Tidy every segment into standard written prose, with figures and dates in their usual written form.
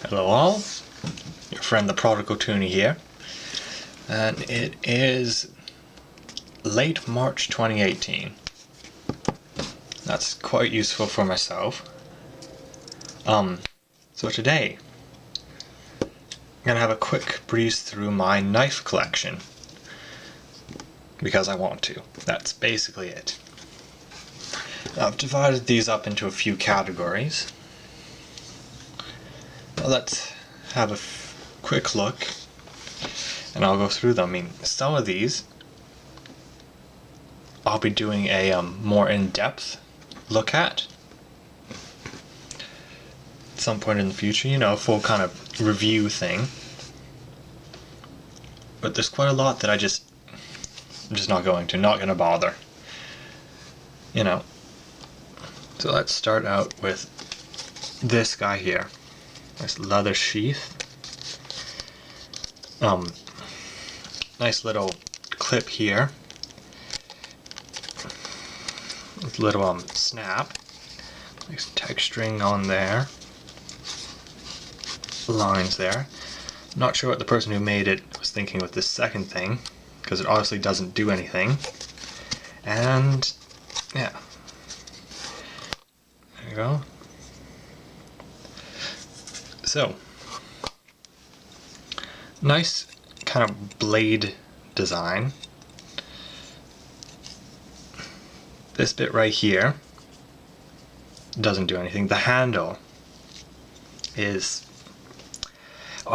Hello all, your friend the Prodigal Toonie here, and it is late March 2018. That's quite useful for myself. So today, I'm gonna have a quick breeze through my knife collection, because I want to. That's basically it. I've divided these up into a few categories. Let's have a quick look and I'll go through them. I mean, some of these I'll be doing a more in-depth look at some point in the future, a full kind of review thing. But there's quite a lot that I'm just not going to bother. So let's start out with this guy here. Nice leather sheath. Nice little clip here. With little snap. Nice texturing on there. Lines there. Not sure what the person who made it was thinking with this second thing, because it obviously doesn't do anything. And yeah. There you go. So, nice kind of blade design. This bit right here doesn't do anything. The handle is,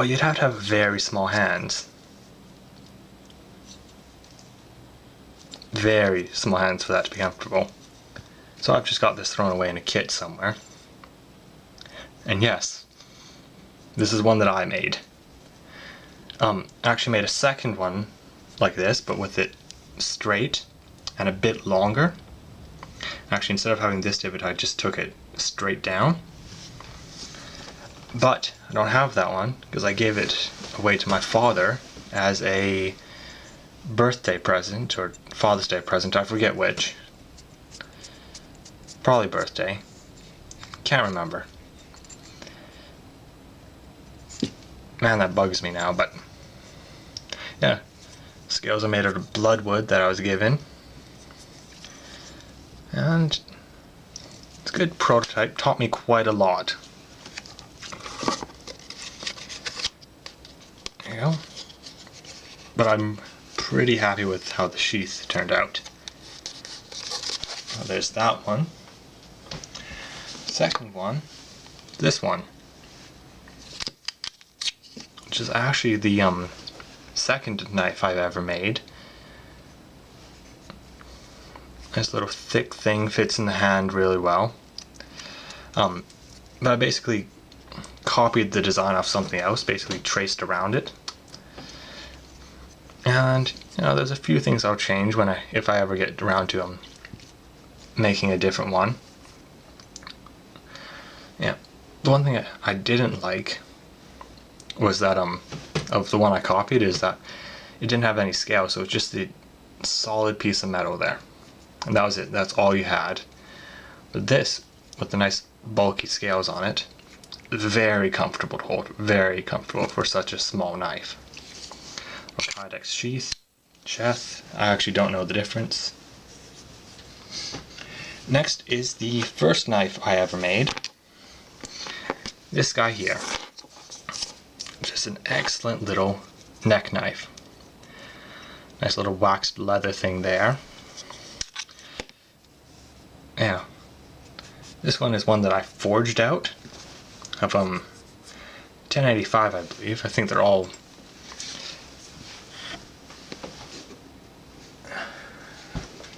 you'd have to have very small hands. Very small hands for that to be comfortable. So I've just got this thrown away in a kit somewhere. And yes, this is one that I made. I actually made a second one like this, but with it straight and a bit longer. Actually, instead of having this divot, I just took it straight down. But I don't have that one because I gave it away to my father as a birthday present or Father's Day present. I forget which. Probably birthday. Can't remember. Man, that bugs me now, but yeah. Scales are made out of bloodwood that I was given. And it's a good prototype. Taught me quite a lot. There you go. But I'm pretty happy with how the sheath turned out. Well, there's that one. Second one, this one. Which is actually the second knife I've ever made. This little thick thing fits in the hand really well. But I basically copied the design off something else, basically traced around it. And there's a few things I'll change if I ever get around to making a different one. Yeah, the one thing I didn't like was that of the one I copied is that it didn't have any scale, so it's just the solid piece of metal there, and that was it. That's all you had. But this, with the nice bulky scales on it, very comfortable to hold, very comfortable for such a small knife. Kydex sheath, chest. I actually don't know the difference. Next is the first knife I ever made. This guy here. Just an excellent little neck knife. Nice little waxed leather thing there. Yeah. This one is one that I forged out of 1085, I believe. I think they're all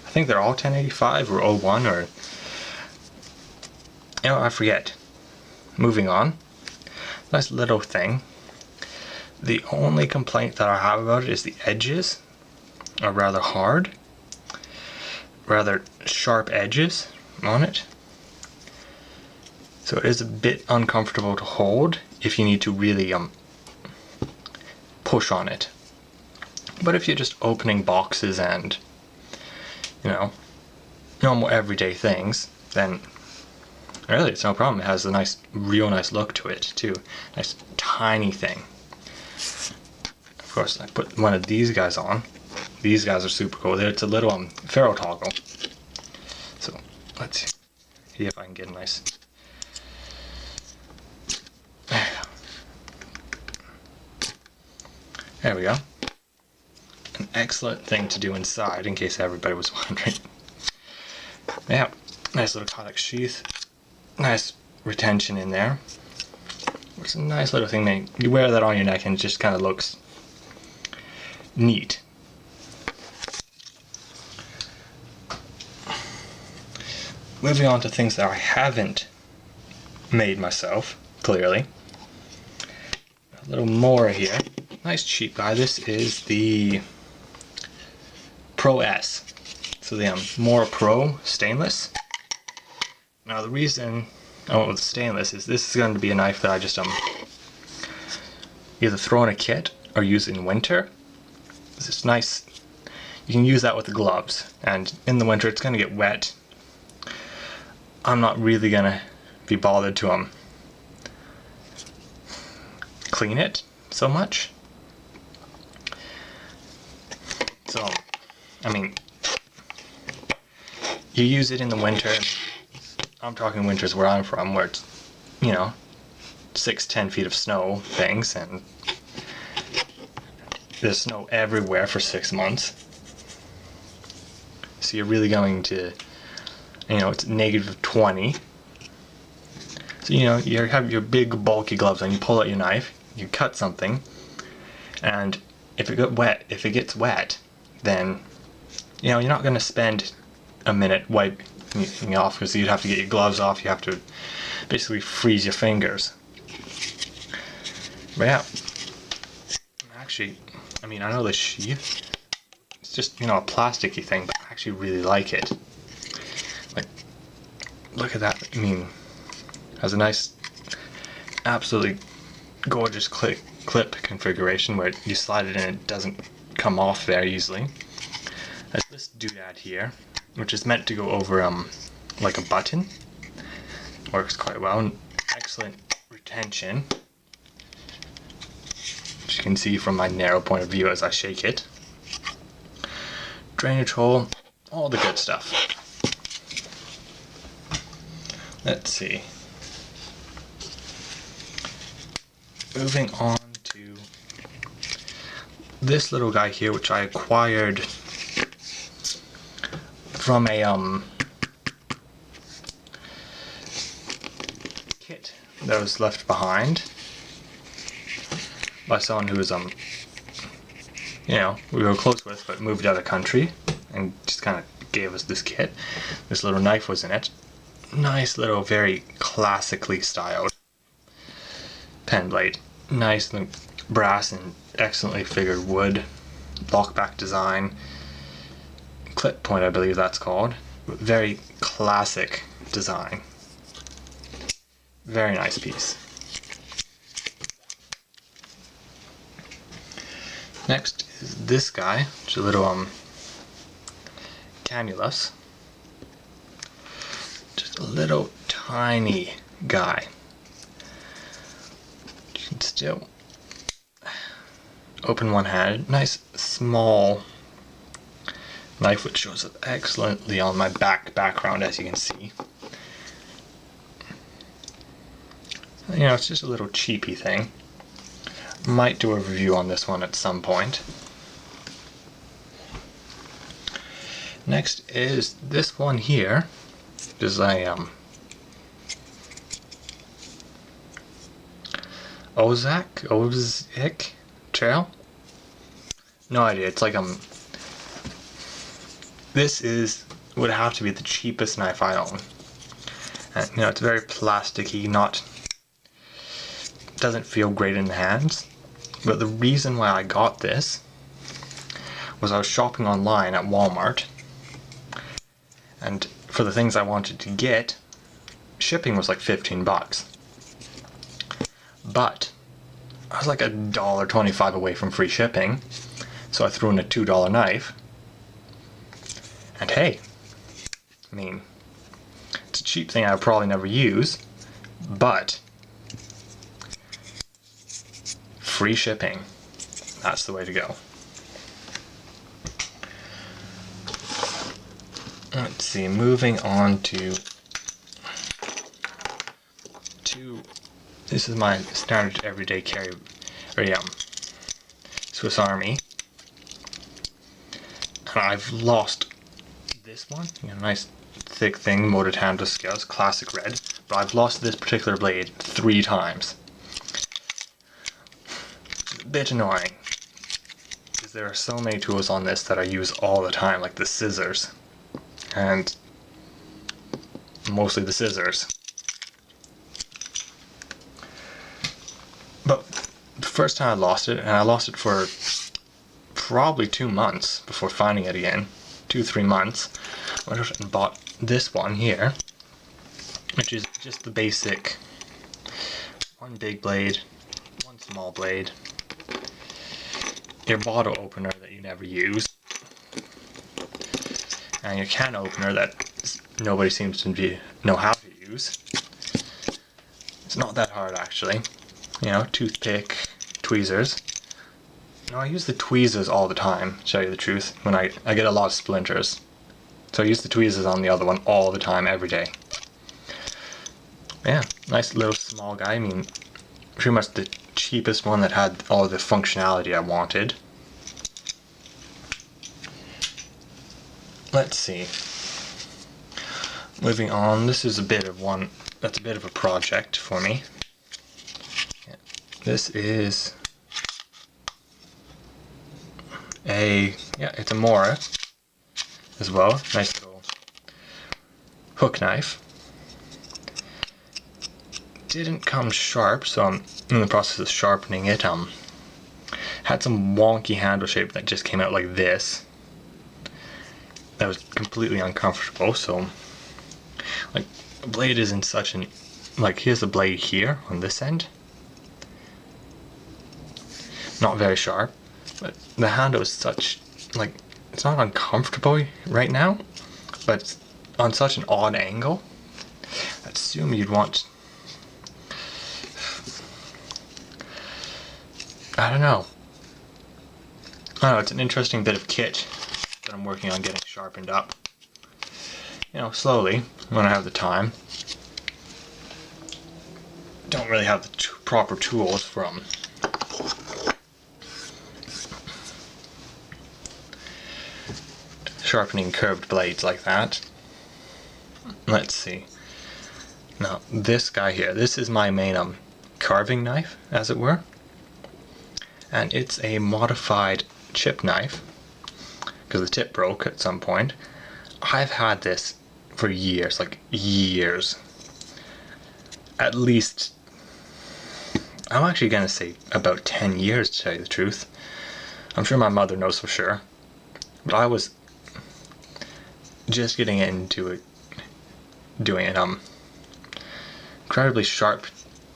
I think they're all 1085 or 01 or I forget. Moving on. Nice little thing. The only complaint that I have about it is the edges are rather hard. Rather sharp edges on it. So it is a bit uncomfortable to hold if you need to really push on it. But if you're just opening boxes and normal everyday things, then Really, it's no problem. It has a nice, real nice look to it too. Nice tiny thing. Of course, I put one of these guys on. These guys are super cool. It's a little ferro toggle. So let's see if I can get a nice. There we go. An excellent thing to do inside, in case everybody was wondering. Yeah, nice little Codex sheath. Nice retention in there. It's a nice little thing. You wear that on your neck and it just kind of looks neat. Moving on to things that I haven't made myself, clearly. A little more here. Nice cheap guy. This is the Pro S. So the More Pro stainless. Now the reason I went with stainless is this is going to be a knife that I just either throw in a kit or use in winter. It's nice. You can use that with the gloves, and in the winter it's going to get wet. I'm not really going to be bothered to clean it so much. So, I mean, you use it in the winter. I'm talking winters where I'm from, where it's, 6-10 feet of snow things, and there's snow everywhere for 6 months. So you're really going to, it's -20. So, you have your big bulky gloves on, you pull out your knife, you cut something, and if it gets wet, then, you're not going to spend a minute wiping off, because you'd have to get your gloves off, you have to basically freeze your fingers. But yeah, actually, I know the sheath, it's just, a plasticky thing, but I actually really like it. Like, look at that. Has a nice, absolutely gorgeous clip configuration where you slide it in and it doesn't come off very easily. There's this doodad here, which is meant to go over like a button. Works quite well, and excellent retention, which you can see from my narrow point of view as I shake it. Drainage hole, all the good stuff. Let's see. Moving on to this little guy here, which I acquired from a kit that was left behind by someone who was we were close with, but moved out of the country, and just kind of gave us this kit. This little knife was in it. Nice little, very classically styled pen blade. Nice brass and excellently figured wood. Lockback design. Clip point, I believe that's called. Very classic design. Very nice piece. Next is this guy, which is a little cannulus. Just a little tiny guy. You can still open one-handed. Nice small knife, which shows up excellently on my background, as you can see. It's just a little cheapy thing. Might do a review on this one at some point. Next is this one here. This is a Ozak trail. No idea. It's like this would have to be the cheapest knife I own. And, it's very plasticky, doesn't feel great in the hands. But the reason why I got this was I was shopping online at Walmart, and for the things I wanted to get, shipping was like $15. But I was like $1.25 away from free shipping, so I threw in a $2 knife. And hey, it's a cheap thing I'll probably never use, but free shipping. That's the way to go. Let's see, moving on to this is my standard everyday carry, Swiss Army. And I've lost this one, nice thick thing, molded handle scales, classic red, but I've lost this particular blade 3 times. It's a bit annoying, because there are so many tools on this that I use all the time, like the scissors, and mostly the scissors. But the first time I lost it, and I lost it for probably 2 months before finding it again, 2-3 months, I went out and bought this one here, which is just the basic 1 big blade, 1 small blade, your bottle opener that you never use, and your can opener that nobody seems to know how to use. It's not that hard actually. Toothpick, tweezers. I use the tweezers all the time, to tell you the truth, when I get a lot of splinters. So I use the tweezers on the other one all the time, every day. Yeah, nice little small guy. I mean, pretty much the cheapest one that had all the functionality I wanted. Let's see. Moving on, this is a bit of one that's a bit of a project for me. This is it's a Mora as well. Nice little hook knife. Didn't come sharp, so I'm in the process of sharpening it. Had some wonky handle shape that just came out like this. That was completely uncomfortable, so the blade is in such an, here's the blade here on this end. Not very sharp, but the handle is such, it's not uncomfortable right now, but it's on such an odd angle. I assume you'd want, I don't know, it's an interesting bit of kit that I'm working on getting sharpened up. Slowly, when I have the time. Don't really have the proper tools from sharpening curved blades like that. Let's see. Now this guy here, this is my main carving knife, as it were, and it's a modified chip knife because the tip broke at some point. I've had this for years, years, at least. I'm actually gonna say about 10 years, to tell you the truth. I'm sure my mother knows for sure, but I was just getting into it, doing an incredibly sharp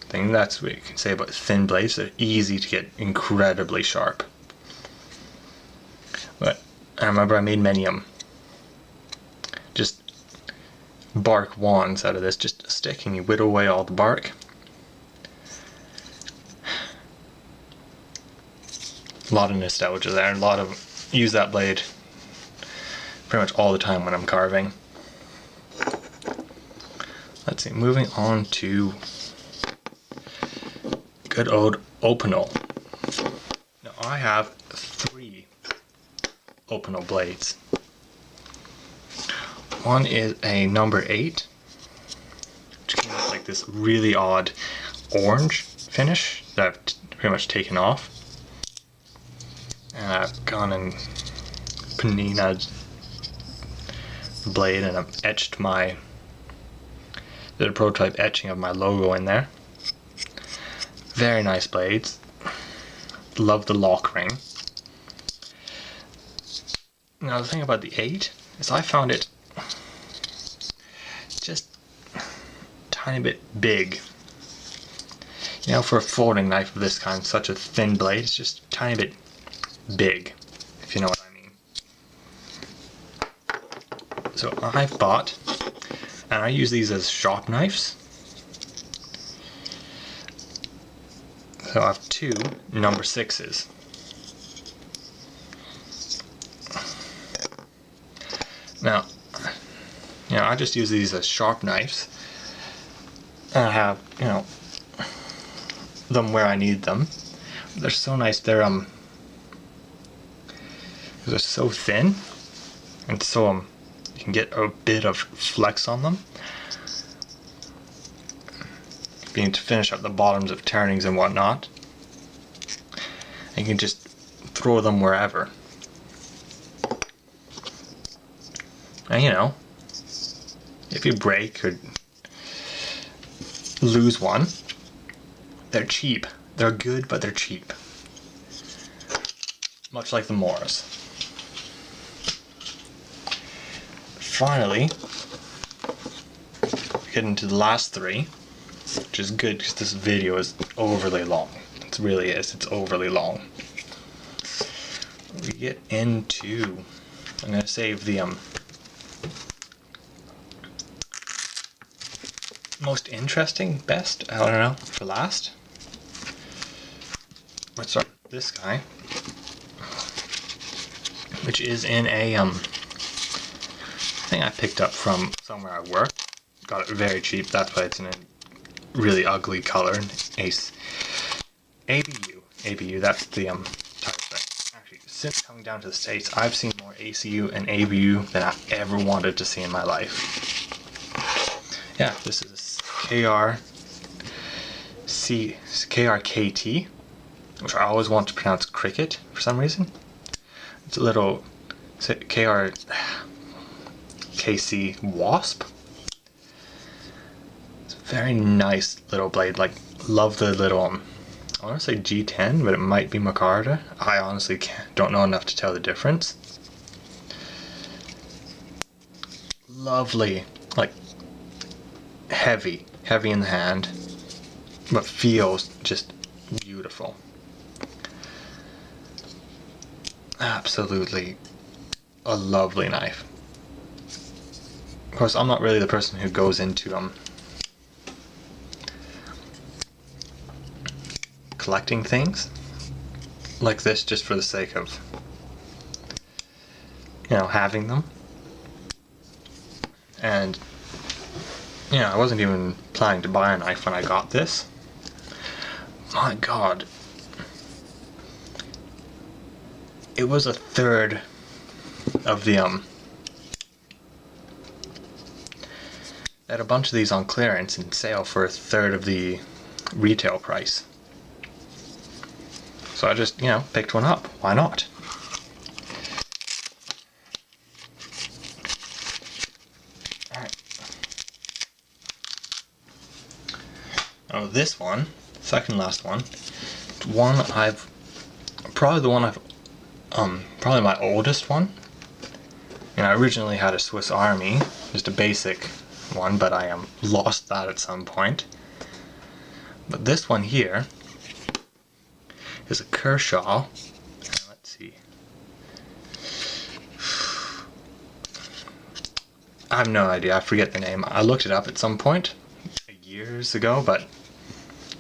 thing. That's what you can say about thin blades. They're easy to get incredibly sharp. But I remember I made many just bark wands out of this, just a stick, and you whittle away all the bark. A lot of nostalgia there, use that blade pretty much all the time when I'm carving. Let's see, moving on to good old Opinel. Now I have 3 Opinel blades. One is a number 8, which came with this really odd orange finish that I've pretty much taken off. And I've gone and paninaed the blade, and I've did a prototype etching of my logo in there. Very nice blades. Love the lock ring. Now the thing about the 8 is I found it just a tiny bit big. For a folding knife of this kind, such a thin blade, it's just a tiny bit big, if you know what I mean. So I bought And I use these as sharp knives. So I have 2 number 6s. Now, I just use these as sharp knives. And I have, them where I need them. They're so nice. They're so thin, and so you can get a bit of flex on them. Being to finish up the bottoms of turnings and whatnot. And you can just throw them wherever. And if you break or lose one, they're cheap. They're good, but they're cheap. Much like the Morris. Finally, get into the last 3, which is good because this video is overly long. It really is. It's overly long. We get into, I'm going to save the most interesting, best, I don't know, for last. Let's start with this guy, which is in a thing I picked up from somewhere I work. Got it very cheap. That's why it's in a really ugly color. ABU. That's the type thing. Actually, since coming down to the States, I've seen more ACU and ABU than I've ever wanted to see in my life. Yeah, this is a KRKT, which I always want to pronounce cricket for some reason. It's a little KC Wasp. It's a very nice little blade. Like, love the little, I want to say G10, but it might be Micarta. I honestly don't know enough to tell the difference. Lovely, like heavy in the hand, but feels just beautiful. Absolutely a lovely knife. Of course, I'm not really the person who goes into collecting things like this just for the sake of having them. And I wasn't even planning to buy a knife when I got this. My God. It was a third of the they had a bunch of these on clearance and sale for a third of the retail price. So I just, picked one up. Why not? Alright. Oh, this one, second last one, probably my oldest one. I originally had a Swiss Army, just a basic one, but I lost that at some point. But this one here is a Kershaw. Let's see. I have no idea. I forget the name. I looked it up at some point years ago, but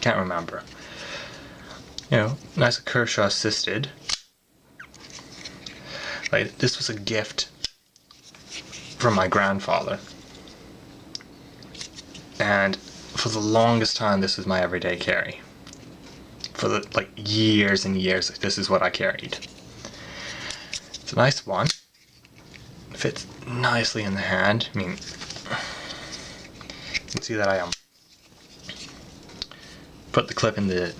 can't remember. Nice Kershaw assisted. Like, this was a gift from my grandfather. And for the longest time, this was my everyday carry. For years and years, this is what I carried. It's a nice one. Fits nicely in the hand. I mean, you can see that I put the clip in the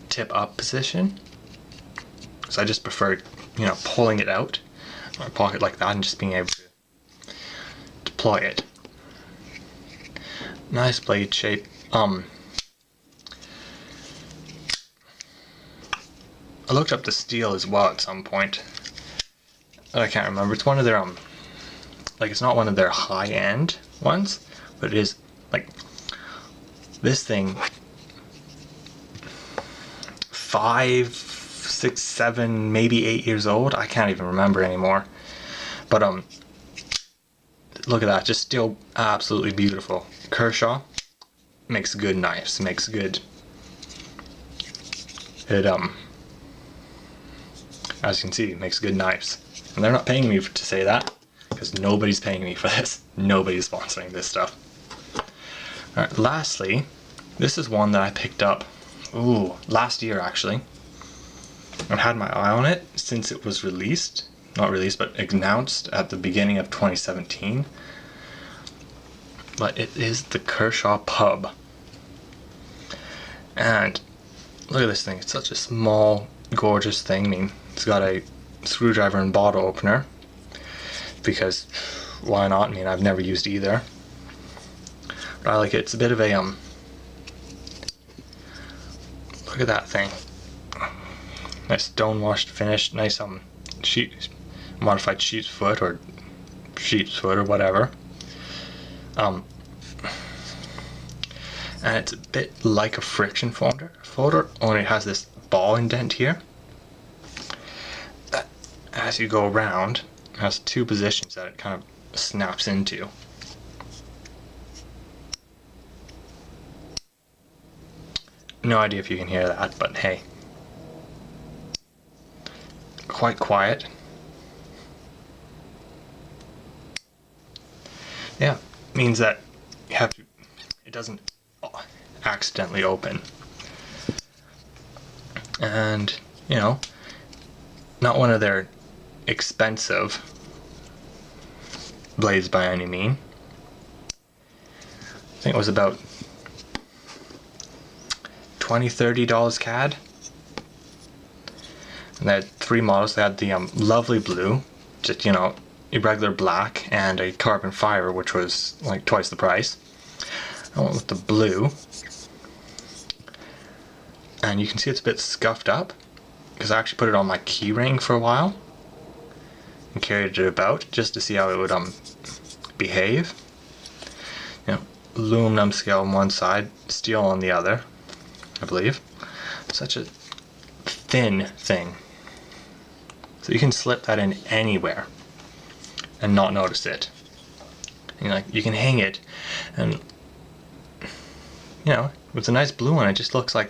tip up position. So I just prefer, pulling it out of my pocket like that and just being able to deploy it. Nice blade shape. I looked up the steel as well at some point. I can't remember. It's one of their it's not one of their high-end ones, but it is this thing 5, 6, 7, maybe 8 years old. I can't even remember anymore. But look at that, just still absolutely beautiful. Kershaw makes good knives, makes good, as you can see, makes good knives. And they're not paying me to say that, because nobody's paying me for this. Nobody's sponsoring this stuff. Alright, lastly, this is one that I picked up, last year actually. I've had my eye on it since it was released. Not released, but announced at the beginning of 2017. But it is the Kershaw Pub. And look at this thing. It's such a small, gorgeous thing. I mean, it's got a screwdriver and bottle opener. Because why not? I mean, I've never used either. But I like it. It's a bit of a look at that thing. Nice stonewashed finish. Nice modified sheep's foot or whatever. And it's a bit like a friction folder, only it has this ball indent here. That, as you go around, it has two positions that it kind of snaps into. No idea if you can hear that, but hey. Quite quiet. Yeah, means that you have to, it doesn't accidentally open. And, you know, not one of their expensive blades by any mean. I think it was about $20-$30 CAD. And they had three models. They had the lovely blue, just, you know, irregular black, and a carbon fiber, which was like twice the price. I went with the blue, and you can see it's a bit scuffed up because I actually put it on my key ring for a while and carried it about just to see how it would behave. You know, aluminum scale on one side, steel on the other, I believe. Such a thin thing, so you can slip that in anywhere and not notice it. You know, like, you can hang it, and you know, with a nice blue one, it just looks like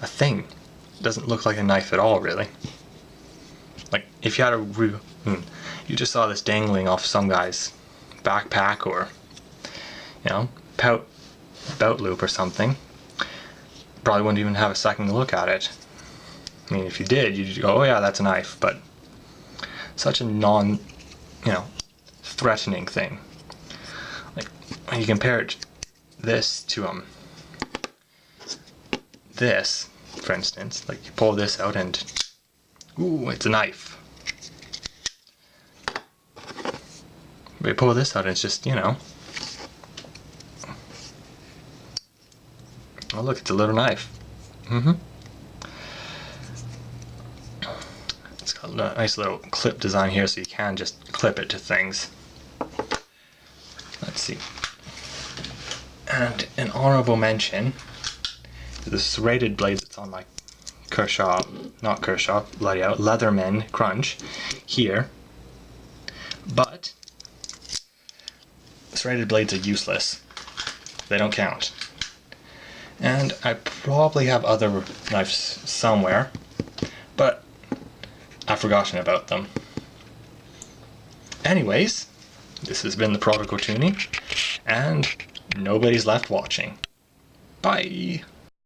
a thing. It doesn't look like a knife at all, really. Like if you had you just saw this dangling off some guy's backpack or, you know, belt loop or something, probably wouldn't even have a second look at it. I mean, if you did, you'd go, oh yeah, that's a knife, but such a threatening thing. Like, when you compare this to this, for instance, like you pull this out and, ooh, it's a knife. But you pull this out and it's just, you know, oh look, it's a little knife. It's got a nice little clip design here, so you can just clip it to things. Let's see. And an honorable mention to the serrated blades that's on my Leatherman Crunch here. But serrated blades are useless. They don't count. And I probably have other knives somewhere, but I've forgotten about them. Anyways, this has been the Prodigal Tuning, and nobody's left watching. Bye!